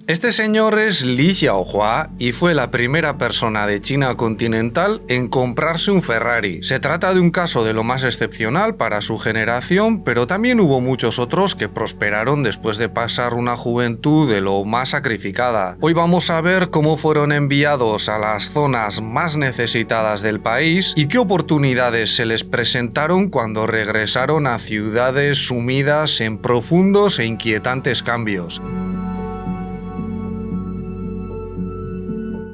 Este señor es Li Xiaohua y fue la primera persona de China continental en comprarse un Ferrari. Se trata de un caso de lo más excepcional para su generación, pero también hubo muchos otros que prosperaron después de pasar una juventud de lo más sacrificada. Hoy vamos a ver cómo fueron enviados a las zonas más necesitadas del país y qué oportunidades se les presentaron cuando regresaron a ciudades sumidas en profundos e inquietantes cambios.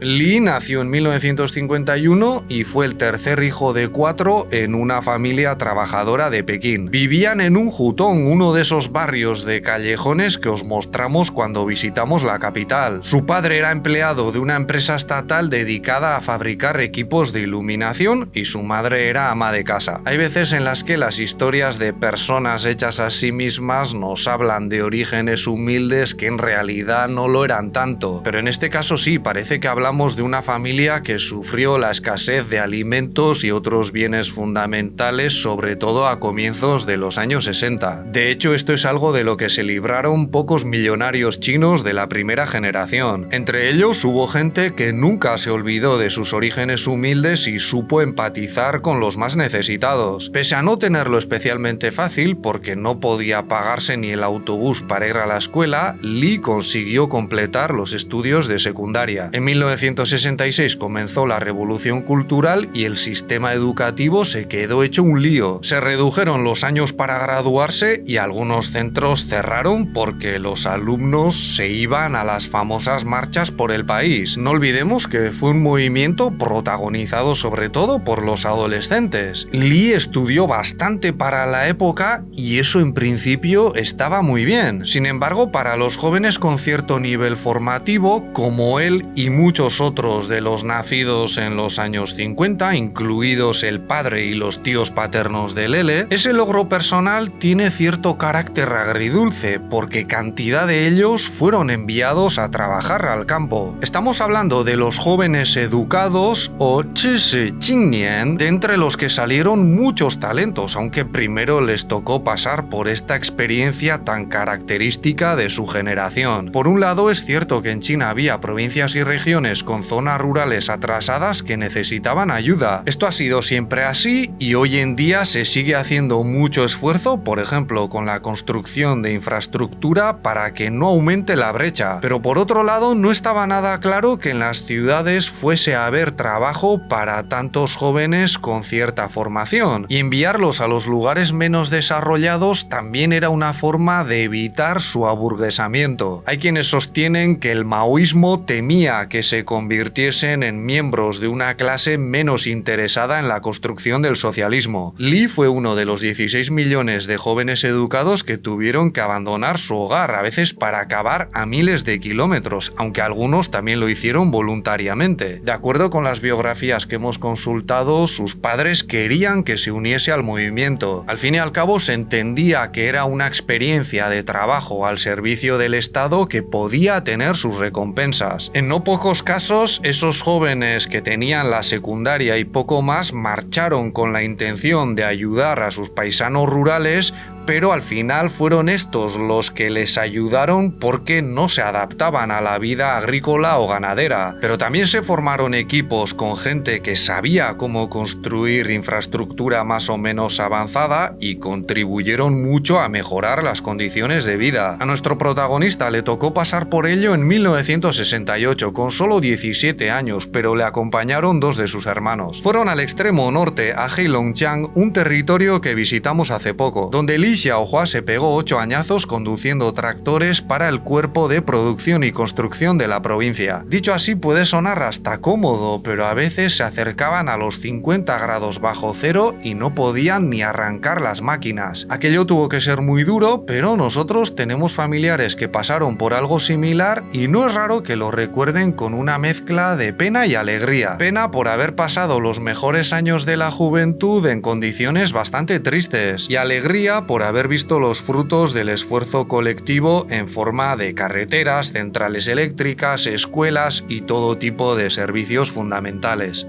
Li nació en 1951 y fue el tercer hijo de 4 en una familia trabajadora de Pekín. Vivían en un hutong, uno de esos barrios de callejones que os mostramos cuando visitamos la capital. Su padre era empleado de una empresa estatal dedicada a fabricar equipos de iluminación y su madre era ama de casa. Hay veces en las que las historias de personas hechas a sí mismas nos hablan de orígenes humildes que en realidad no lo eran tanto, pero en este caso sí, parece que hablamos de una familia que sufrió la escasez de alimentos y otros bienes fundamentales, sobre todo a comienzos de los años 60. De hecho, esto es algo de lo que se libraron pocos millonarios chinos de la primera generación. Entre ellos hubo gente que nunca se olvidó de sus orígenes humildes y supo empatizar con los más necesitados. Pese a no tenerlo especialmente fácil, porque no podía pagarse ni el autobús para ir a la escuela, Li consiguió completar los estudios de secundaria. En 1966 comenzó la Revolución Cultural y el sistema educativo se quedó hecho un lío. Se redujeron los años para graduarse y algunos centros cerraron porque los alumnos se iban a las famosas marchas por el país. No olvidemos que fue un movimiento protagonizado sobre todo por los adolescentes. Li estudió bastante para la época y eso en principio estaba muy bien. Sin embargo, para los jóvenes con cierto nivel formativo, como él y muchos otros de los nacidos en los años 50, incluidos el padre y los tíos paternos de Lele, ese logro personal tiene cierto carácter agridulce, porque cantidad de ellos fueron enviados a trabajar al campo. Estamos hablando de los jóvenes educados o Chishi Qingnian, de entre los que salieron muchos talentos, aunque primero les tocó pasar por esta experiencia tan característica de su generación. Por un lado, es cierto que en China había provincias y regiones con zonas rurales atrasadas que necesitaban ayuda. Esto ha sido siempre así y hoy en día se sigue haciendo mucho esfuerzo, por ejemplo, con la construcción de infraestructura para que no aumente la brecha. Pero por otro lado, no estaba nada claro que en las ciudades fuese a haber trabajo para tantos jóvenes con cierta formación, y enviarlos a los lugares menos desarrollados también era una forma de evitar su aburguesamiento. Hay quienes sostienen que el maoísmo temía que se convirtiesen en miembros de una clase menos interesada en la construcción del socialismo. Li fue uno de los 16 millones de jóvenes educados que tuvieron que abandonar su hogar, a veces para acabar a miles de kilómetros, aunque algunos también lo hicieron voluntariamente. De acuerdo con las biografías que hemos consultado, sus padres querían que se uniese al movimiento. Al fin y al cabo se entendía que era una experiencia de trabajo al servicio del Estado que podía tener sus recompensas. En no pocos casos, esos jóvenes que tenían la secundaria y poco más marcharon con la intención de ayudar a sus paisanos rurales, pero al final fueron estos los que les ayudaron porque no se adaptaban a la vida agrícola o ganadera. Pero también se formaron equipos con gente que sabía cómo construir infraestructura más o menos avanzada y contribuyeron mucho a mejorar las condiciones de vida. A nuestro protagonista le tocó pasar por ello en 1968, con solo 17 años, pero le acompañaron 2 de sus hermanos. Fueron al extremo norte, a Heilongjiang, un territorio que visitamos hace poco, donde Li Xiaohua se pegó 8 añazos conduciendo tractores para el cuerpo de producción y construcción de la provincia. Dicho así puede sonar hasta cómodo, pero a veces se acercaban a los 50 grados bajo cero y no podían ni arrancar las máquinas. Aquello tuvo que ser muy duro, pero nosotros tenemos familiares que pasaron por algo similar y no es raro que lo recuerden con una mezcla de pena y alegría. Pena por haber pasado los mejores años de la juventud en condiciones bastante tristes, y alegría por haber visto los frutos del esfuerzo colectivo en forma de carreteras, centrales eléctricas, escuelas y todo tipo de servicios fundamentales.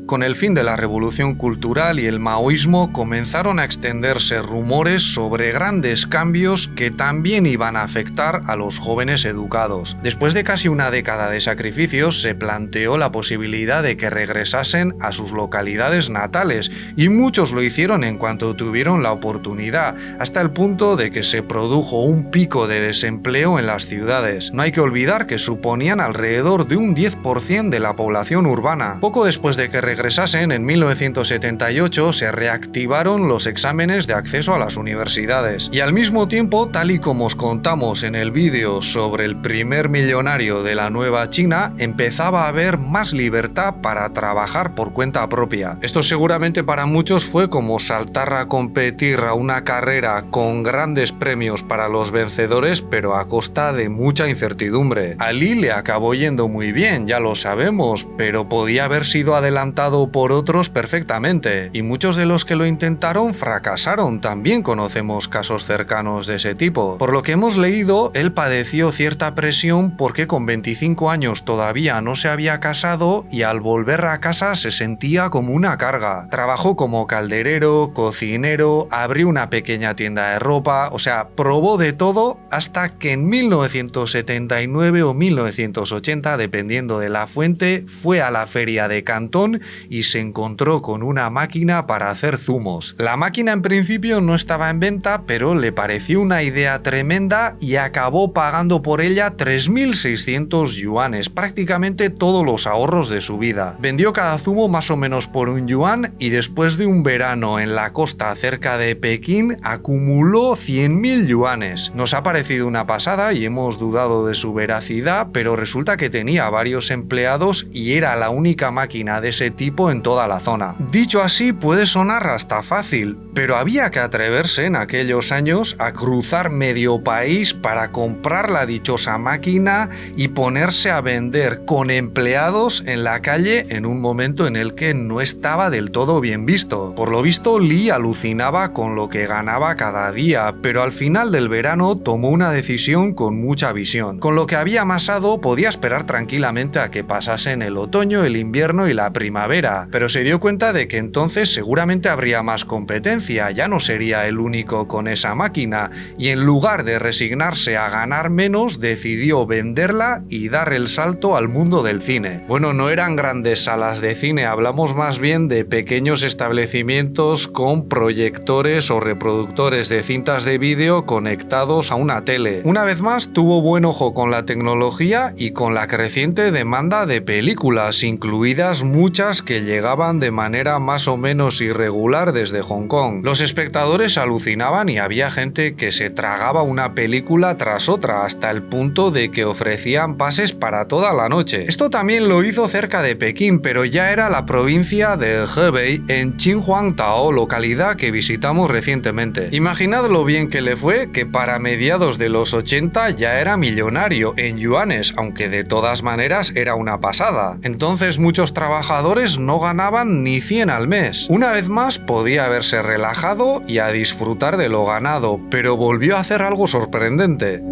Con el fin de la revolución cultural y el maoísmo comenzaron a extenderse rumores sobre grandes cambios que también iban a afectar a los jóvenes educados. Después de casi una década de sacrificios, se planteó la posibilidad de que regresasen a sus localidades natales, y muchos lo hicieron en cuanto tuvieron la oportunidad, hasta el punto de que se produjo un pico de desempleo en las ciudades. No hay que olvidar que suponían alrededor de un 10% de la población urbana. Poco después de que regresasen, en 1978 se reactivaron los exámenes de acceso a las universidades. Y al mismo tiempo, tal y como os contamos en el vídeo sobre el primer millonario de la Nueva China, empezaba a haber más libertad para trabajar por cuenta propia. Esto seguramente para muchos fue como saltar a competir a una carrera con grandes premios para los vencedores, pero a costa de mucha incertidumbre. A Li le acabó yendo muy bien, ya lo sabemos, pero podía haber sido adelantado por otros perfectamente, y muchos de los que lo intentaron fracasaron. También conocemos casos cercanos de ese tipo. Por lo que hemos leído, él padeció cierta presión porque con 25 años todavía no se había casado y al volver a casa se sentía como una carga. Trabajó como calderero, cocinero, abrió una pequeña tienda de ropa, o sea, probó de todo hasta que en 1979 o 1980, dependiendo de la fuente, fue a la feria de Cantón y se encontró con una máquina para hacer zumos. La máquina en principio no estaba en venta, pero le pareció una idea tremenda y acabó pagando por ella 3.600 yuanes, prácticamente todos los ahorros de su vida. Vendió cada zumo más o menos por 1 yuan y después de un verano en la costa cerca de Pekín acumuló 100.000 yuanes. Nos ha parecido una pasada y hemos dudado de su veracidad, pero resulta que tenía varios empleados y era la única máquina de ese tipo en toda la zona. Dicho así puede sonar hasta fácil, pero había que atreverse en aquellos años a cruzar medio país para comprar la dichosa máquina y ponerse a vender con empleados en la calle en un momento en el que no estaba del todo bien visto. Por lo visto, Li alucinaba con lo que ganaba cada día, pero al final del verano tomó una decisión con mucha visión. Con lo que había amasado podía esperar tranquilamente a que pasasen el otoño, el invierno y la primavera, pero se dio cuenta de que entonces seguramente habría más competencia, ya no sería el único con esa máquina, y en lugar de resignarse a ganar menos, decidió venderla y dar el salto al mundo del cine. Bueno, no eran grandes salas de cine, hablamos más bien de pequeños establecimientos con proyectores o reproductores de cintas de vídeo conectados a una tele. Una vez más, tuvo buen ojo con la tecnología y con la creciente demanda de películas, incluidas muchas que llegaban de manera más o menos irregular desde Hong Kong. Los espectadores alucinaban y había gente que se tragaba una película tras otra, hasta el punto de que ofrecían pases para toda la noche. Esto también lo hizo cerca de Pekín, pero ya era la provincia de Hebei, en Qinhuangdao, localidad que visitamos recientemente. Imaginad lo bien que le fue, que para mediados de los 80 ya era millonario en yuanes, aunque de todas maneras era una pasada. Entonces muchos trabajadores no ganaban ni 100 al mes. Una vez más podía haberse relajado y a disfrutar de lo ganado, pero volvió a hacer algo sorprendente.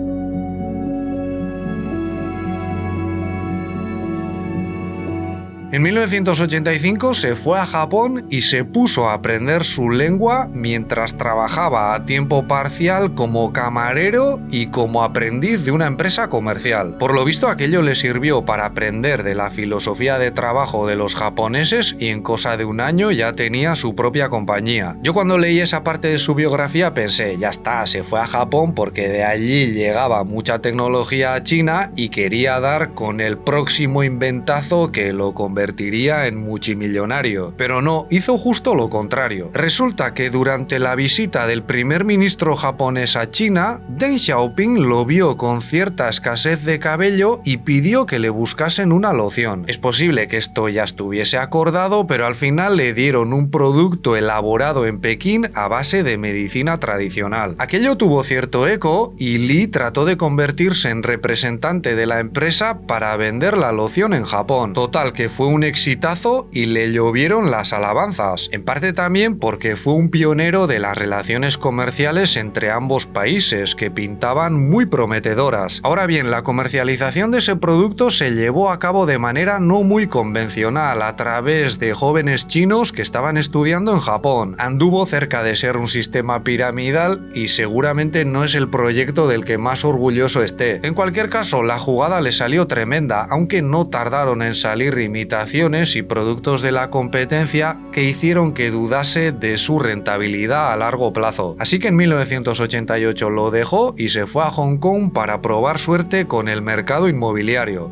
En 1985 se fue a Japón y se puso a aprender su lengua mientras trabajaba a tiempo parcial como camarero y como aprendiz de una empresa comercial. Por lo visto, aquello le sirvió para aprender de la filosofía de trabajo de los japoneses y en cosa de 1 año ya tenía su propia compañía. Yo cuando leí esa parte de su biografía pensé, ya está, se fue a Japón porque de allí llegaba mucha tecnología a China y quería dar con el próximo inventazo que lo convertiría en multimillonario. Pero no, hizo justo lo contrario. Resulta que durante la visita del primer ministro japonés a China, Deng Xiaoping lo vio con cierta escasez de cabello y pidió que le buscasen una loción. Es posible que esto ya estuviese acordado, pero al final le dieron un producto elaborado en Pekín a base de medicina tradicional. Aquello tuvo cierto eco y Li trató de convertirse en representante de la empresa para vender la loción en Japón. Total, que fue un exitazo y le llovieron las alabanzas, en parte también porque fue un pionero de las relaciones comerciales entre ambos países, que pintaban muy prometedoras. Ahora bien, la comercialización de ese producto se llevó a cabo de manera no muy convencional, a través de jóvenes chinos que estaban estudiando en Japón. Anduvo cerca de ser un sistema piramidal y seguramente no es el proyecto del que más orgulloso esté. En cualquier caso, la jugada le salió tremenda, aunque no tardaron en salir imitaciones y productos de la competencia que hicieron que dudase de su rentabilidad a largo plazo. Así que en 1988 lo dejó y se fue a Hong Kong para probar suerte con el mercado inmobiliario.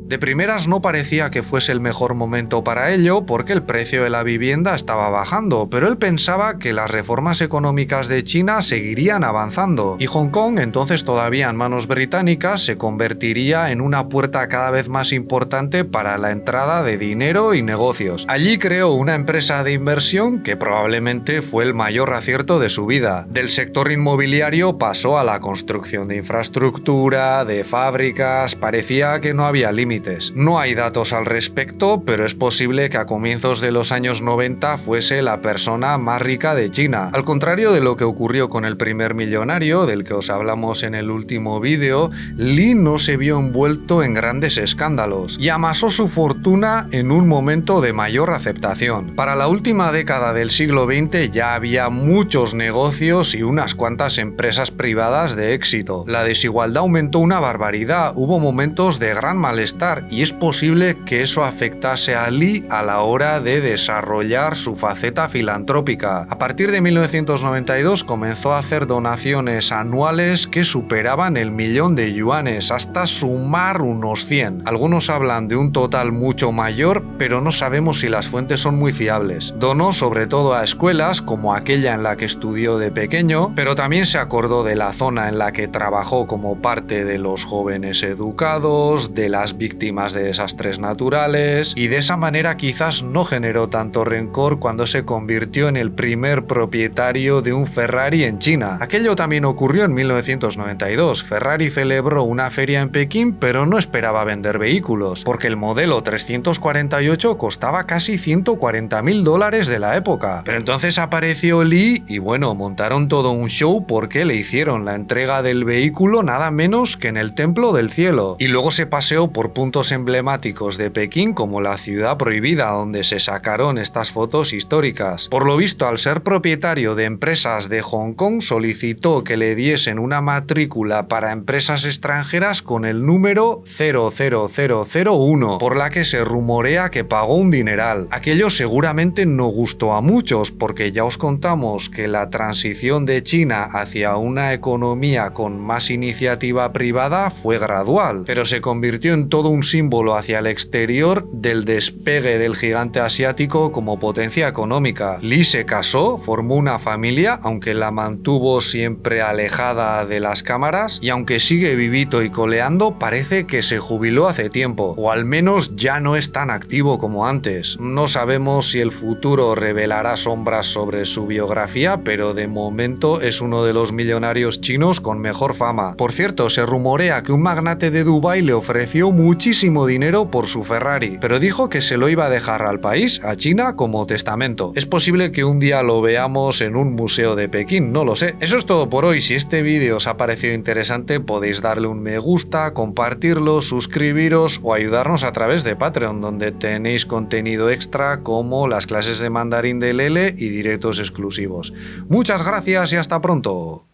De primeras no parecía que fuese el mejor momento para ello porque el precio de la vivienda estaba bajando, pero él pensaba que las reformas económicas de China seguirían avanzando y Hong Kong, entonces todavía en manos británicas, se convertiría en una puerta cada vez más importante para la entrada de dinero y negocios. Allí creó una empresa de inversión que probablemente fue el mayor acierto de su vida. Del sector inmobiliario pasó a la construcción de infraestructura, de fábricas, parecía que no había límites. No hay datos al respecto, pero es posible que a comienzos de los años 90 fuese la persona más rica de China. Al contrario de lo que ocurrió con el primer millonario, del que os hablamos en el último vídeo, Li no se vio envuelto en grandes escándalos y amasó su fortuna en un momento de mayor aceptación. Para la última década del siglo XX ya había muchos negocios y unas cuantas empresas privadas de éxito. La desigualdad aumentó una barbaridad, hubo momentos de gran malestar y es posible que eso afectase a Li a la hora de desarrollar su faceta filantrópica. A partir de 1992 comenzó a hacer donaciones anuales que superaban el 1.000.000 de yuanes, hasta sumar unos 100. Algunos hablan de un total mucho mayor, pero no sabemos si las fuentes son muy fiables. Donó sobre todo a escuelas como aquella en la que estudió de pequeño, pero también se acordó de la zona en la que trabajó como parte de los jóvenes educados, de las víctimas de desastres naturales, y de esa manera quizás no generó tanto rencor cuando se convirtió en el primer propietario de un Ferrari en China. Aquello también ocurrió en 1992. Ferrari celebró una feria en Pekín, pero no esperaba vender vehículos, porque el modelo 348 costaba casi $140.000 de la época. Pero entonces apareció Li y bueno, montaron todo un show porque le hicieron la entrega del vehículo nada menos que en el Templo del Cielo. Y luego se paseó por puntos emblemáticos de Pekín como la Ciudad Prohibida, donde se sacaron estas fotos históricas. Por lo visto, al ser propietario de empresas de Hong Kong, solicitó que le diesen una matrícula para empresas extranjeras con el número 00001, por la que se rumorea que pagó un dineral. Aquello seguramente no gustó a muchos, porque ya os contamos que la transición de China hacia una economía con más iniciativa privada fue gradual, pero se convirtió en todo un símbolo hacia el exterior del despegue del gigante asiático como potencia económica. Li se casó, formó una familia, aunque la mantuvo siempre alejada de las cámaras, y aunque sigue vivito y coleando, parece que se jubiló hace tiempo, o al menos ya no es tan activo como antes. No sabemos si el futuro revelará sombras sobre su biografía, pero de momento es uno de los millonarios chinos con mejor fama. Por cierto, se rumorea que un magnate de Dubái le ofreció muchísimo dinero por su Ferrari, pero dijo que se lo iba a dejar al país, a China, como testamento. Es posible que un día lo veamos en un museo de Pekín, no lo sé. Eso es todo por hoy. Si este vídeo os ha parecido interesante, podéis darle un me gusta, compartirlo, suscribiros o ayudarnos a través de Patreon, donde tenéis contenido extra como las clases de mandarín de Lele y directos exclusivos. Muchas gracias y hasta pronto.